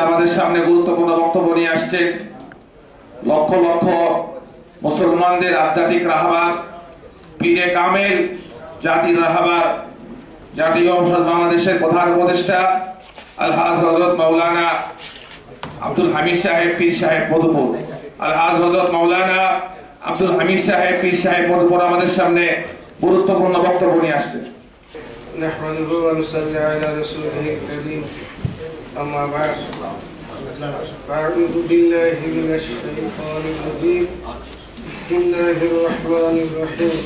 আমাদের সামনে গুরুত্বপূর্ণ বক্তব্য নিয়ে আসছেন। লক্ষ লক্ষ মুসলমানদের আধ্যাত্মিক রাহবার, পীরে কামেল, জাতির রাহবার, জাতীয় সংসদ বাংলাদেশের প্রধান উপদেষ্টা আলহাজ হযরত মাওলানা আব্দুল হামিদ সাহেব পীর সাহেব মধুপুর, আলহাজ হযরত মাওলানা আব্দুল হামিদ সাহেব পীর সাহেব মধুপুর আমাদের সামনে গুরুত্বপূর্ণ বক্তব্য নিয়ে আসছেন। نحمده ونصلي على رسوله الكريم أما بعد فأعوذ بالله من الشيطان الرجيم بسم الله الرحمن الرحيم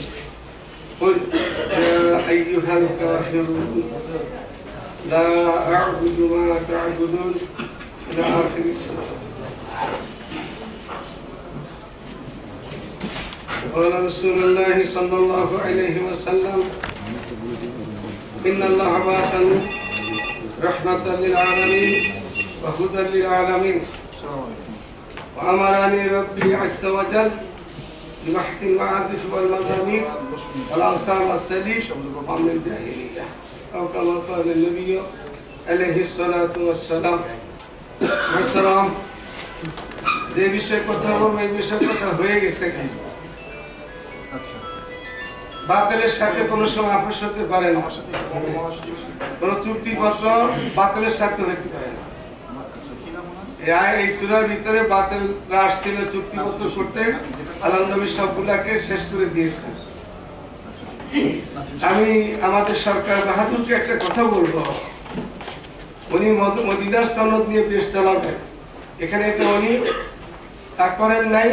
قل يا أيها الكافرون لا أعبد ما تعبدون إلى آخر السورة. قال رسول الله صلى الله عليه وسلم إن الله بعثني رحمة للعالمين وهدى للعالمين وأمرني ربي عز وجل بمحك المعازف والمزامير والأوثان والسليب ومن الجاهلية أو كما قال النبي عليه الصلاة والسلام. محترم যে বিষয়ে কথা বলবো এই বিষয়ে কথা হয়ে গেছে, বাতিলের সাথে কোনো সময় আপোষ হতে পারে না, কোনো চুক্তিপত্র বাতিলের সাথে হতে পারে না। এই সূরার ভিতরে বাতিলরা আসছিল চুক্তিপত্র করতে, আল্লাহ নবী সবগুলাকে শেষ করে দিয়েছে। আমি আমাদের সরকার বাহাদুরকে একটা কথা বলবো, উনি মদিনার সনদ নিয়ে দেশ চালাবেন, এখানে এটা উনি তা করেন নাই,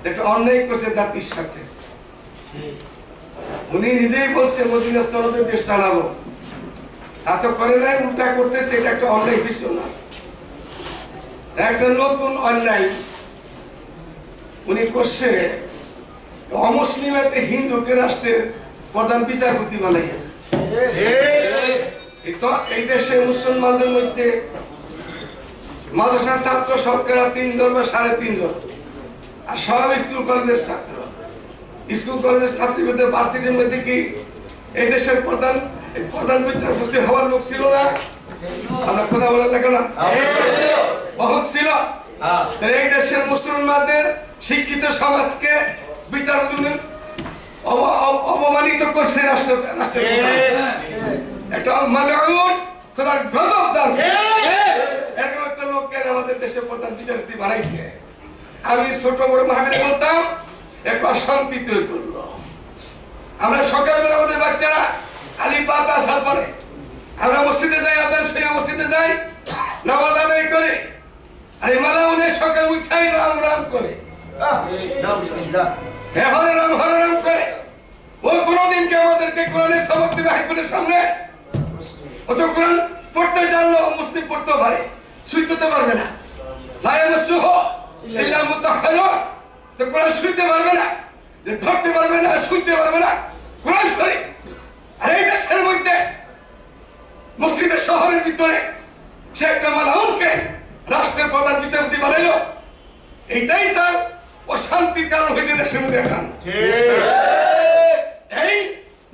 একটা অন্যায় করছে জাতির সাথে। উনি নিজেই বলছে মদিনা সনদে দেশ চালাবো, তা তো করে নাই, উল্টা করতেছে। এটা একটা অন্যায় বিষয় না, একটা নতুন অন্যায় উনি করছে। অমুসলিম একটা হিন্দুকে রাষ্ট্রের প্রধান বিচারপতি বানাইয়া, এই দেশে মুসলমানদের মধ্যে মাদ্রাসার ছাত্র শতকরা 3 জন বা 3.5 জন, আর সব স্কুল কলেজের ছাত্র। স্কুল কলেজের ছাত্রীর মধ্যে ভার্সিটির মধ্যে কি এই দেশের প্রধান বিচারপতি হওয়ার লোক ছিল না? আমার কথা বলেন না কেন? বহুত ছিল। এই দেশের মুসলমানদের শিক্ষিত সমাজকে বিচারপতি অবমানিত করছে রাষ্ট্রের একটা মালউন, খোদার গজব দান। এরকম একটা লোককে আমাদের দেশের প্রধান বিচারপতি বানাইছে। আমি ছোট বড় মাহফিলে বলতাম একটু অশান্তি তৈরি করলো। আমরা সকালবেলা আমাদের বাচ্চারা আলিফ বা তা সাল পড়ে, আমরা মসজিদে যাই, আজান শুনে মসজিদে যাই, নামাজ আদায় করে, আর এই মালাউনে সকাল উঠাই রাম রাম করে, হরে রাম করে। ওই কোনদিনকে আমাদেরকে কোরআনের সবক দিবে হাইকোর্টের সামনে, ও তো কোরআন পড়তে জানলো, মুসলিম পড়তেও পারে, শুইতে পারবে না। তো কোরআন শুইতে পারবে না, যে ধরতে পারবে না, শুইতে পারবে না, কোরআন শরীফ। আর এই দেশের মধ্যে মসজিদের শহরের ভিতরে সে একটা মালাউনকে রাষ্ট্রের প্রধান বিচারপতি বানাইলো। এইটাই তার অশান্তির কারণ হয়েছে দেশের মধ্যে এখন। এই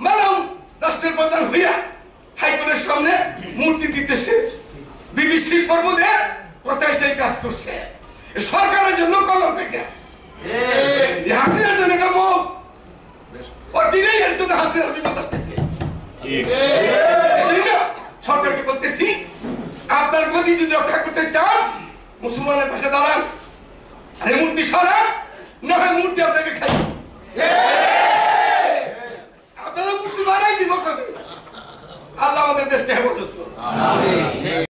মালাউন রাষ্ট্রের প্রধান হইয়া হাইকোর্টের সামনে মূর্তি দিতেছে, বিদেশি পর্বদের কথায় সেই কাজ করছে। সরকারের জন্য কলম পেটা, হাসিনার জন্য এটা মুখ, অচিরেই এর জন্য হাসিনার বিপদ আসতেছে। সরকারকে বলতেছি, আপনার গতি যদি রক্ষা করতে চান মুসলমানের পাশে দাঁড়ান, আরে মূর্তি সরান, না হয় মূর্তি আপনাকে খাই। আপনারা মূর্তি বানাই দিব, আল্লাহ আমাদের দেশকে হেফাজত